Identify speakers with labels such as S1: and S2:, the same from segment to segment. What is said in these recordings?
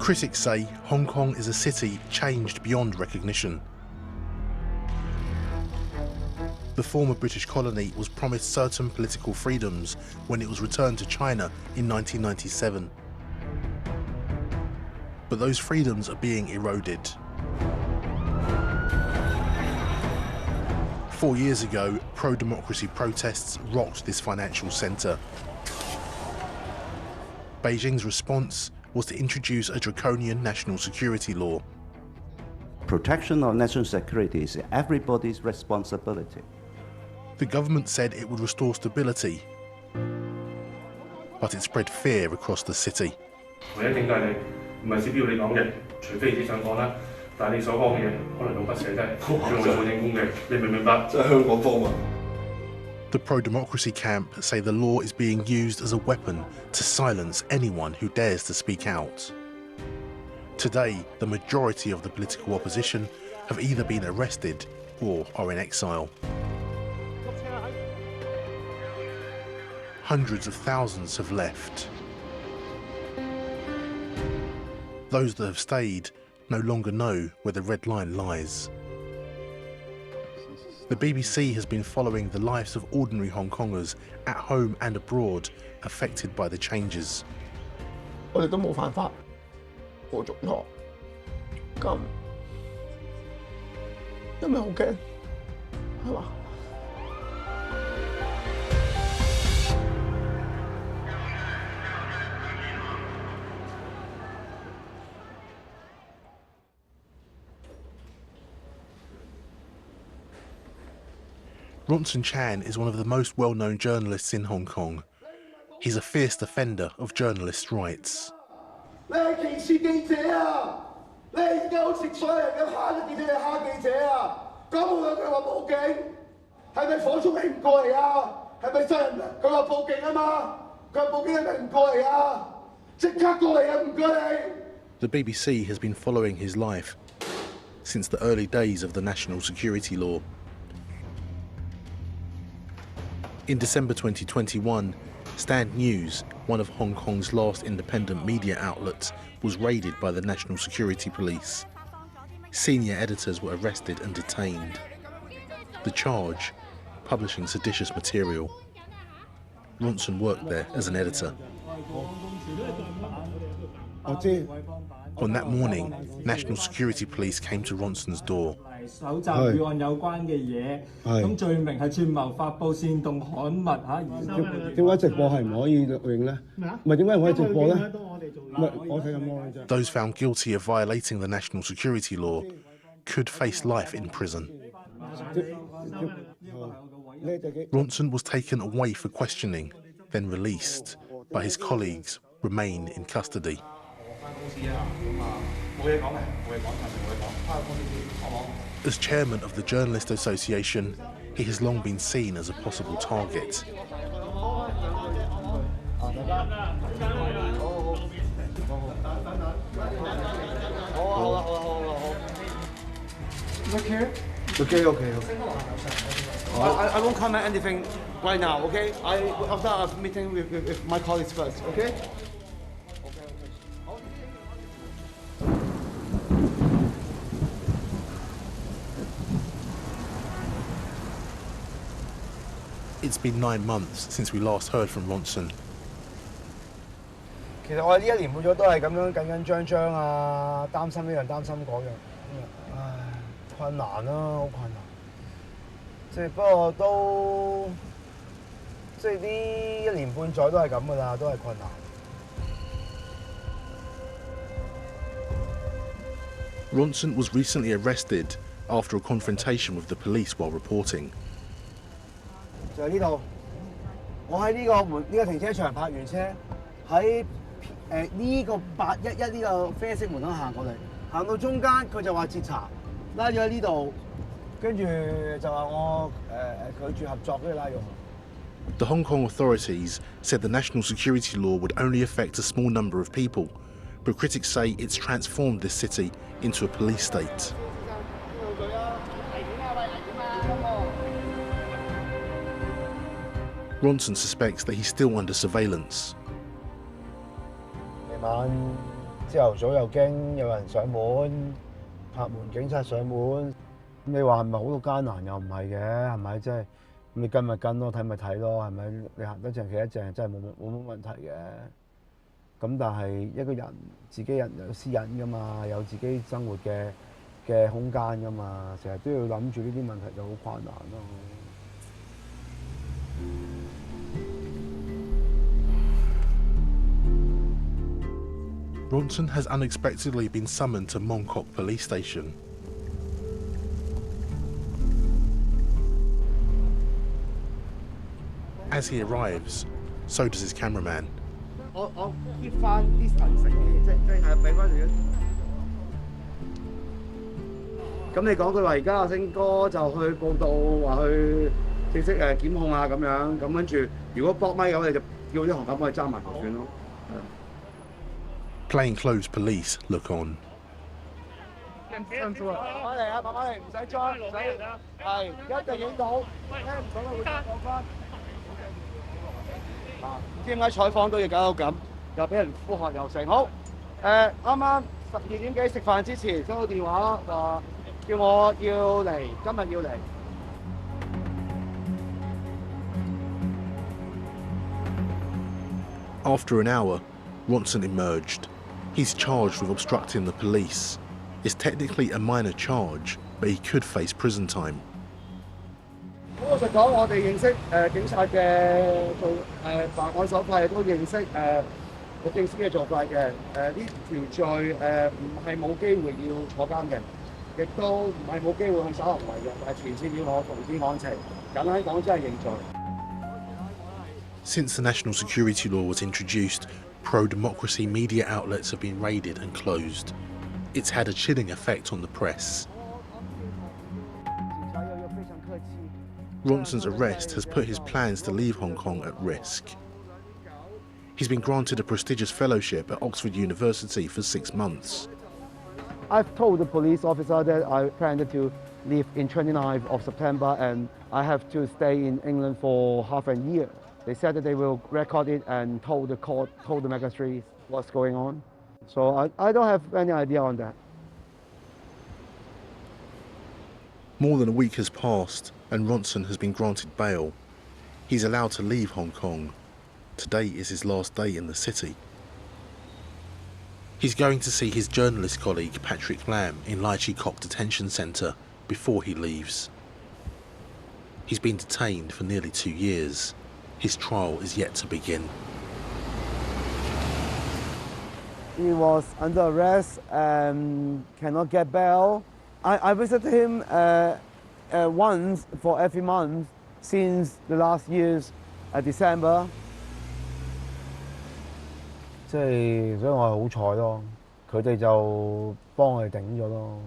S1: Critics say Hong Kong is a city changed beyond recognition. The former British colony was promised certain political freedoms when it was returned to China in 1997. But those freedoms are being eroded. 4 years ago, pro-democracy protests rocked this financial centre. Beijing's response was to introduce a draconian national security law.
S2: Protection of national security is everybody's responsibility.
S1: The government said it would restore stability, but it spread fear across the city. The pro-democracy camp say the law is being used as a weapon to silence anyone who dares to speak out. Today, the majority of the political opposition have either been arrested or are in exile. Hundreds of thousands have left. Those that have stayed no longer know where the red line lies. The BBC has been following the lives of ordinary Hong Kongers at home and abroad affected by the changes.
S3: 我哋都冇犯法，冇做錯，咁有咩好驚？係嘛？
S1: Ronson Chan is one of the most well-known journalists in Hong Kong. He's a fierce defender of journalists' rights. The BBC has been following his life since the early days of the national security law. In December 2021, Stand News, one of Hong Kong's last independent media outlets, was raided by the National Security Police. Senior editors were arrested and detained. The charge, publishing seditious material. Ronson worked there as an editor. On that morning, National Security Police came to Ronson's door. Those found guilty of violating the national security law could face life in prison. Ronson was taken away for questioning, then released, but his colleagues remain in custody. As chairman of the Journalist Association, he has long been seen as a possible target.
S4: Look here.
S3: Okay.
S4: I won't comment anything right now, okay? I've got a meeting with my colleagues first, okay?
S1: It's been 9 months since we last heard from Ronson.
S3: 其實我呢1年半咗都係咁樣緊張啊，擔心呢樣擔心嗰樣，唉，困難啦，好困難。即係不過都，即係呢1年半載都係咁噶啦，都係困難。
S1: Ronson was recently arrested after a confrontation with the police while reporting.
S3: 就係呢度，我喺呢個停車場泊完車，喺呢個811呢個啡色門口行過嚟，行到中間佢就話截查，拉咗喺呢度，跟住就話我拒絕合作，跟住拉咗我。
S1: The Hong Kong authorities said the national security law would only affect a small number of people, but critics say it's transformed this city into a police state. Ronson suspects that he's still under surveillance.
S3: 朝頭早又驚有人上門拍門，警察上門。你話係咪好到艱難？又唔係嘅，係咪？即係你跟咪跟咯，睇咪睇咯，係咪？你行得正企得正，真係冇乜問題嘅。咁但係一個人自己人有私隱㗎嘛，有自己生活嘅空間㗎嘛，成日都要諗住呢啲問題就好困難咯。
S1: Ronson has unexpectedly been summoned to Mong Kok police station. As he arrives, so does his cameraman.
S3: 我 keep 翻 distance 嘅，即係俾翻你。咁你講佢話而家阿星哥就去報道話去正式檢控啊咁樣，咁跟住如果搏咪咁你就叫啲行家幫佢揸埋就算咯。
S1: Plainclothes police look on.
S3: 辛苦啊！慢慢嚟啊，慢慢嚟，唔使裝，唔使係一定影到，聽唔到咧會講翻。唔知點解採訪都要搞到咁，又俾人呼喝又成。好，啱啱12點幾食飯之前收到電話話叫我要嚟，今日要嚟。
S1: After an hour, Ronson emerged. He's charged with obstructing the police. It's technically a minor charge, but he could face prison time.
S3: 老實講，我哋認識警察嘅做辦案手法，亦都認識律政司嘅做法嘅。呢條罪唔係冇機會要坐監嘅，亦都唔係冇機會去守行為嘅，但係前次要我同啲案情。簡單講，真係認罪。
S1: Since the national security law was introduced, pro-democracy media outlets have been raided and closed. It's had a chilling effect on the press. Ronson's arrest has put his plans to leave Hong Kong at risk. He's been granted a prestigious fellowship at Oxford University for 6 months.
S3: I've told the police officer that I planned to leave in 29th of September and I have to stay in England for half a year. They said that they will record it and told the court, told the magistrate what's going on. So I don't have any idea on that.
S1: More than a week has passed and Ronson has been granted bail. He's allowed to leave Hong Kong. Today is his last day in the city. He's going to see his journalist colleague Patrick Lam in Lai Chi Kok Detention Centre before he leaves. He's been detained for nearly 2 years. His trial is yet to begin.
S3: He was under arrest and cannot get bail. I visited him once for every month since the last year's December. 即係所以我係好彩咯，佢哋就幫我哋頂咗咯。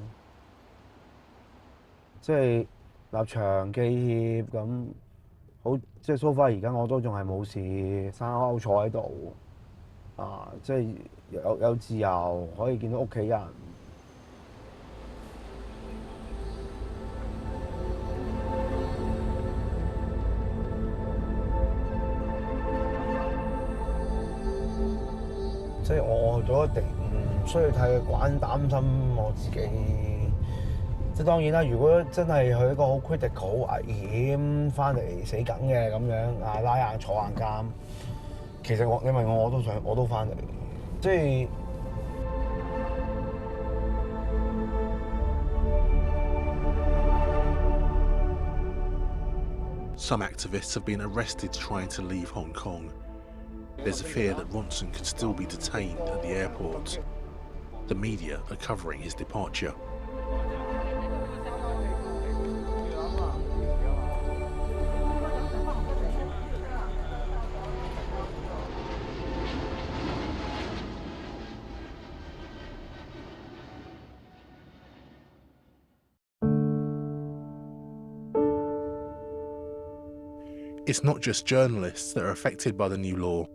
S3: 即係立場記協咁好，即係 so far 而家我都仲係冇事，生勾坐喺度啊！即係有自由可以見到屋企人。即係我咗一定唔需要太擔心我自己。即係當然啦，如果真係去一個好 critical 好危險，翻嚟死梗嘅咁樣啊，拉硬坐硬監，其實你問我都翻嚟，即係。
S1: Some activists have been arrested trying to leave Hong Kong. There's a fear that Ronson could still be detained at the airport. The media are covering his departure. It's not just journalists that are affected by the new law.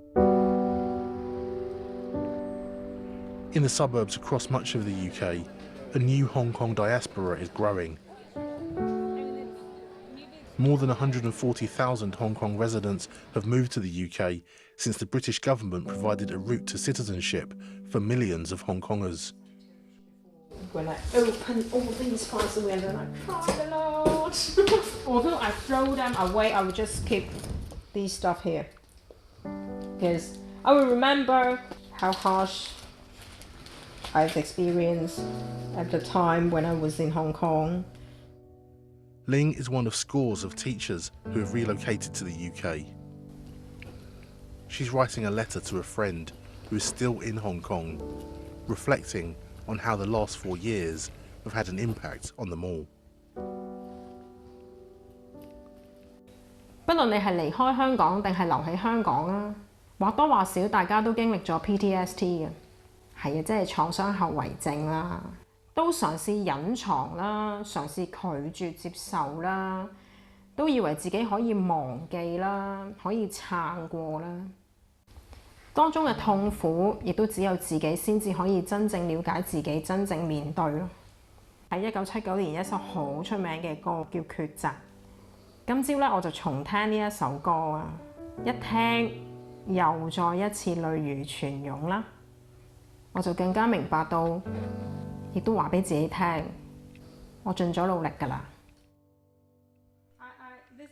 S1: In the suburbs across much of the UK, a new Hong Kong diaspora is growing. More than 140,000 Hong Kong residents have moved to the UK since the British government provided a route to citizenship for millions of Hong Kongers.
S5: When I open all these files away, and then I cry a lot. Although I throw them away, I will just keep these stuff here. Because I will remember how harsh I've experienced at the time when I was in Hong Kong.
S1: Ling is one of scores of teachers who have relocated to the UK. She's writing a letter to a friend who is still in Hong Kong, reflecting on how the last 4 years have had an impact on them all.
S5: 不論你係離開香港定係留喺香港啦，或多或少大家都經歷咗 PTSD 嘅，係啊，即係創傷後遺症啦，都嘗試隱藏啦，嘗試拒絕接受啦，都以為自己可以忘記啦，可以撐過啦。當中嘅痛苦，亦都只有自己先至可以真正了解自己，真正面對咯。喺1979年一首好出名嘅歌叫《抉擇》。今朝咧我就重聽呢一首歌啊，一聽又再一次淚如泉湧啦，我就更加明白到，亦都話俾自己聽，我盡咗努力㗎啦。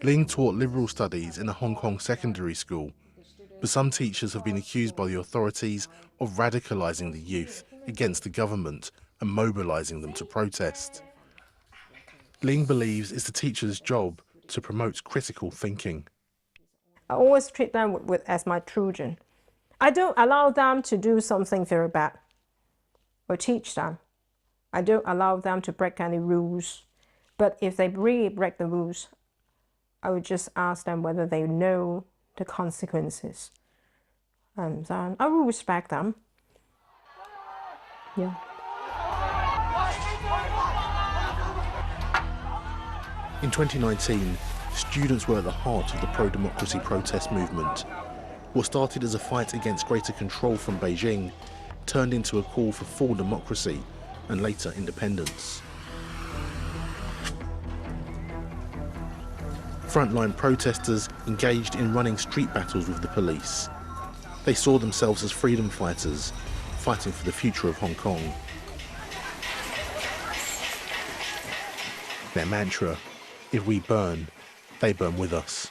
S1: Ling taught liberal studies in a Hong Kong secondary school, but some teachers have been accused by the authorities of radicalising the youth against the government and mobilising them to protest. Ling believes it's the teacher's job to promote critical thinking.
S5: I always treat them as my children. I don't allow them to do something very bad or teach them. I don't allow them to break any rules. But if they really break the rules, I would just ask them whether they know the consequences. And then I will respect them. Yeah.
S1: In 2019, students were at the heart of the pro-democracy protest movement. What started as a fight against greater control from Beijing turned into a call for full democracy and later independence. Frontline protesters engaged in running street battles with the police. They saw themselves as freedom fighters, fighting for the future of Hong Kong. Their mantra, if we burn, they burn with us.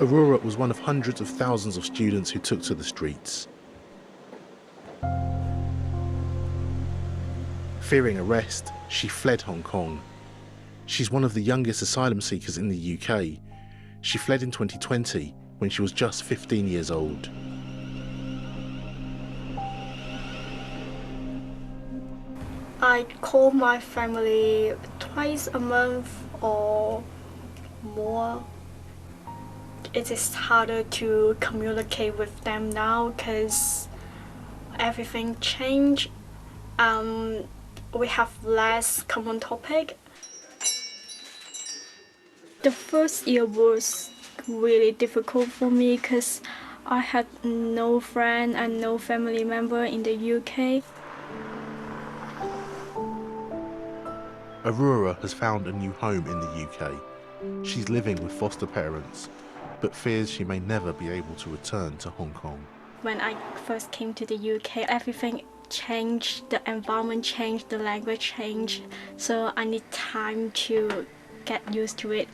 S1: Aurora was one of hundreds of thousands of students who took to the streets. Fearing arrest, she fled Hong Kong. She's one of the youngest asylum seekers in the UK. She fled in 2020 when she was just 15 years old.
S6: I call my family twice a month or more. It is harder to communicate with them now because everything changed. We have less common topic. The first year was really difficult for me because I had no friend and no family member in the UK.
S1: Aurora has found a new home in the UK. She's living with foster parents, but fears she may never be able to return to Hong Kong.
S6: When I first came to the UK, everything changed, the environment changed, the language changed, so I need time to get used to it.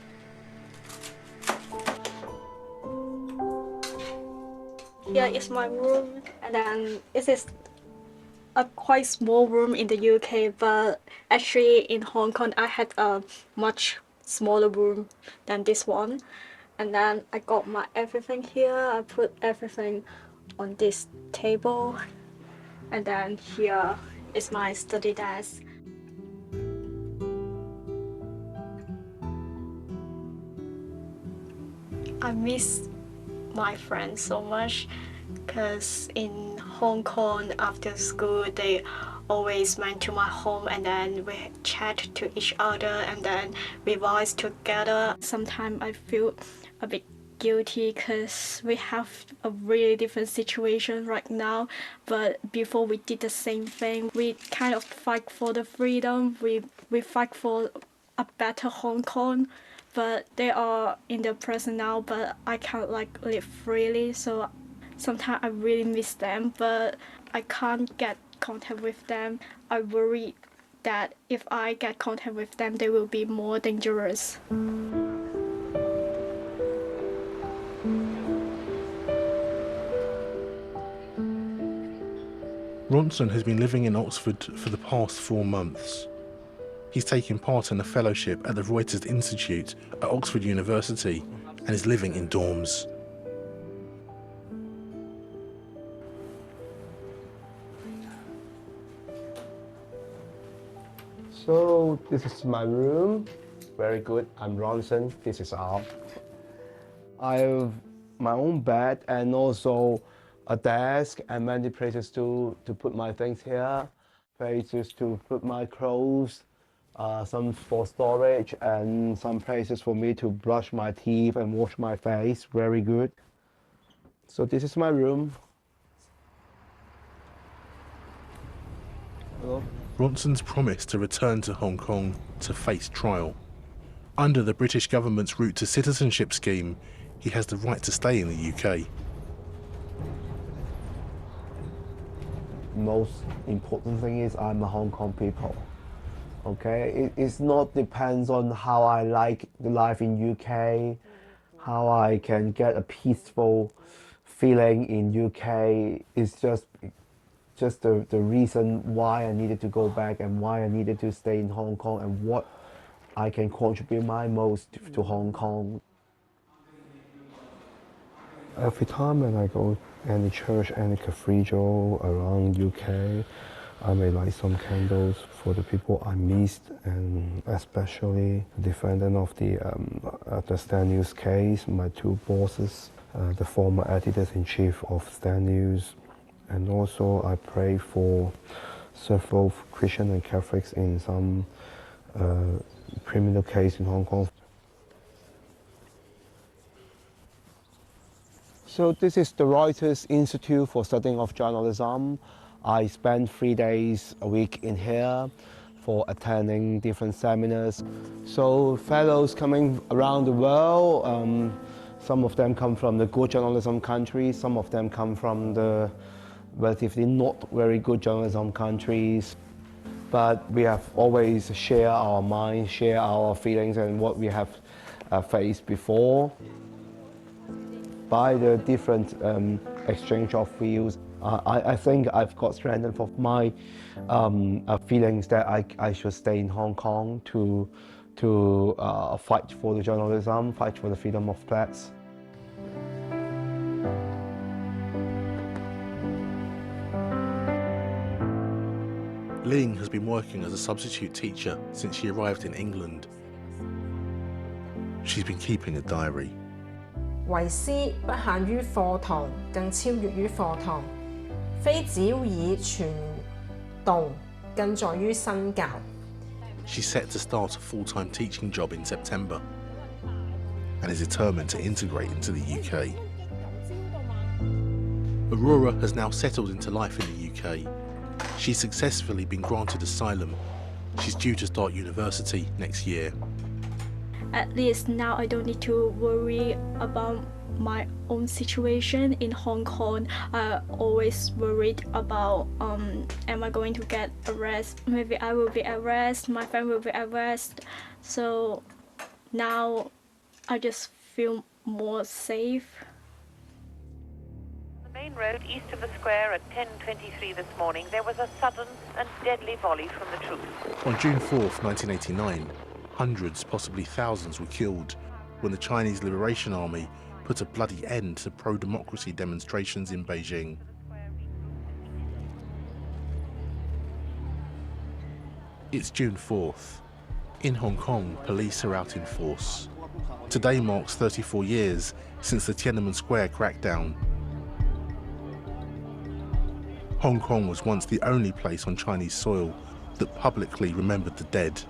S6: Here is my room, and then this is a quite small room in the UK, but actually in Hong Kong I had a much smaller room than this one. And then I got my everything here. I put everything on this table, and then here is my study desk. I miss my friends so much because in Hong Kong after school they always went to my home and then we chat to each other and then revise together. Sometimes I feel a bit guilty because we have a really different situation right now. But before we did the same thing, we kind of fight for the freedom. We fight for a better Hong Kong. But they are in the prison now, but I can't like live freely. So sometimes I really miss them, but I can't get contact with them. I worry that if I get contact with them, they will be more dangerous.
S1: Ronson has been living in Oxford for the past 4 months. He's taking part in a fellowship at the Reuters Institute at Oxford University and is living in dorms.
S7: So this is my room. Very good. I'm Ronson. This is Al. I have my own bed and also a desk and many places to put my things here, places to put my clothes, some for storage, and some places for me to brush my teeth and wash my face. Very good. So this is my room. Hello.
S1: Ronson's promised to return to Hong Kong to face trial. Under the British government's route to citizenship scheme, he has the right to stay in the UK.
S7: Most important thing is I'm a Hong Kong people. Okay, it's not depends on how I like the life in UK, how I can get a peaceful feeling in UK. It's just the reason why I needed to go back and why I needed to stay in Hong Kong and what I can contribute my most to Hong Kong. Every time when I go any church, any cathedral around UK, I may light some candles for the people I missed, and especially the defendant of the Stan News case, my 2 bosses, the former editors-in-chief of Stan News, and also I pray for several Christian and Catholics in some criminal case in Hong Kong. So this is the Reuters Institute for Studying of Journalism. I spend 3 days a week in here for attending different seminars. So fellows coming around the world, some of them come from the good journalism countries, some of them come from the relatively not very good journalism countries. But we have always share our minds, share our feelings and what we have faced before. By the different exchange of views, I think I've got strengthened for my feelings that I should stay in Hong Kong to fight for the journalism, fight for the freedom of press.
S1: Ling has been working as a substitute teacher since she arrived in England. She's been keeping a diary.
S5: 為師不限於課堂，更超越於課堂。非只要以傳道，更在於身教。
S1: She's set to start a full-time teaching job in September and is determined to integrate into the UK. Aurora has now settled into life in the UK. She's successfully been granted asylum. She's due to start university next year.
S6: At least now I don't need to worry about my own situation in Hong Kong. I always worried about am I going to get arrested? Maybe I will be arrested, my friend will be arrested. So now I just feel more safe.
S8: The main road east of the square at 10:23 this morning, there was a sudden and deadly volley from the troops.
S1: On June 4th, 1989, hundreds, possibly thousands, were killed when the Chinese Liberation Army put a bloody end to pro-democracy demonstrations in Beijing. It's June 4th. In Hong Kong, police are out in force. Today marks 34 years since the Tiananmen Square crackdown. Hong Kong was once the only place on Chinese soil that publicly remembered the dead.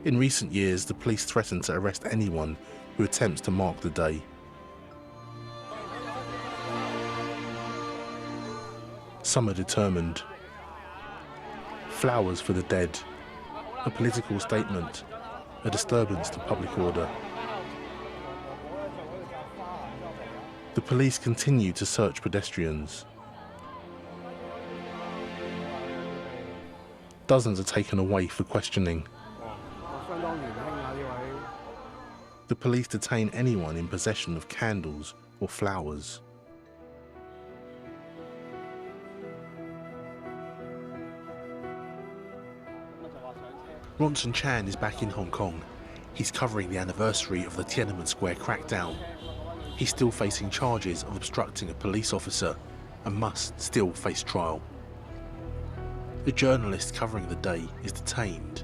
S1: In recent years, the police threaten to arrest anyone who attempts to mark the day. Some are determined. Flowers for the dead, a political statement, a disturbance to public order. The police continue to search pedestrians. Dozens are taken away for questioning. The police detain anyone in possession of candles or flowers. Ronson Chan is back in Hong Kong. He's covering the anniversary of the Tiananmen Square crackdown. He's still facing charges of obstructing a police officer and must still face trial. A journalist covering the day is detained.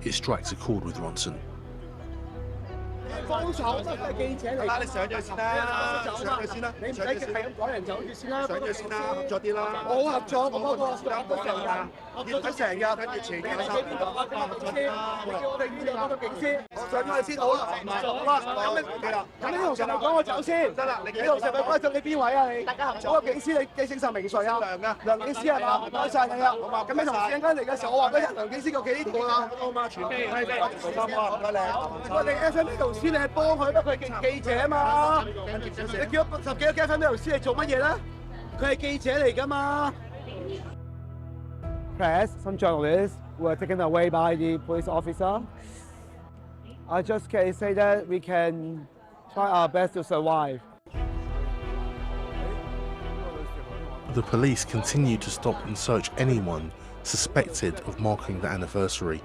S1: It strikes a chord with Ronson.
S3: 幫手都係記者嚟。你上咗先啦，上咗先啦，你唔使係咁趕人走住先啦，上咗先啦，合作啲啦。我好合作，我合作成日，熱咗成日，跟住前幾邊度啊？你叫我哋呢度嗰個警司，我上咗去先好啦。好啦，咁你同陳導講我走先，得啦。你同陳導講咗你邊位啊？你大家合作。嗰個警司你記姓甚名誰啊？梁警司係嘛？唔該曬你啊。咁你同事陣間嚟嘅時候，我話俾梁警司究竟呢個啊？好嘛，全機係咩？唔該你。我哋 FM 呢條線你係幫佢，不過佢係記者啊嘛。你叫咗10幾個 FM 呢條線嚟做乜嘢咧？佢係記者嚟㗎嘛。Press, some journalists were taken away by the police officer. I just can say that we can try our best to survive.
S1: The police continue to stop and search anyone suspected of marking the anniversary.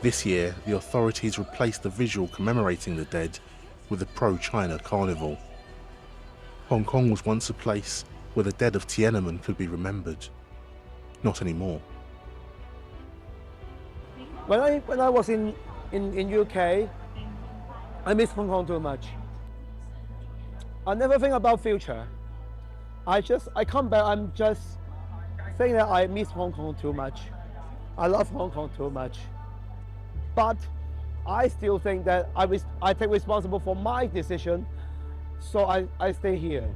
S1: This year, the authorities replaced the visual commemorating the dead with a pro-China carnival. Hong Kong was once a place where the dead of Tiananmen could be remembered. Not anymore.
S3: When I was in UK, I miss Hong Kong too much. I never think about future. I come back, I'm just saying that I miss Hong Kong too much. I love Hong Kong too much. But I still think that I take responsible for my decision, so I stay here.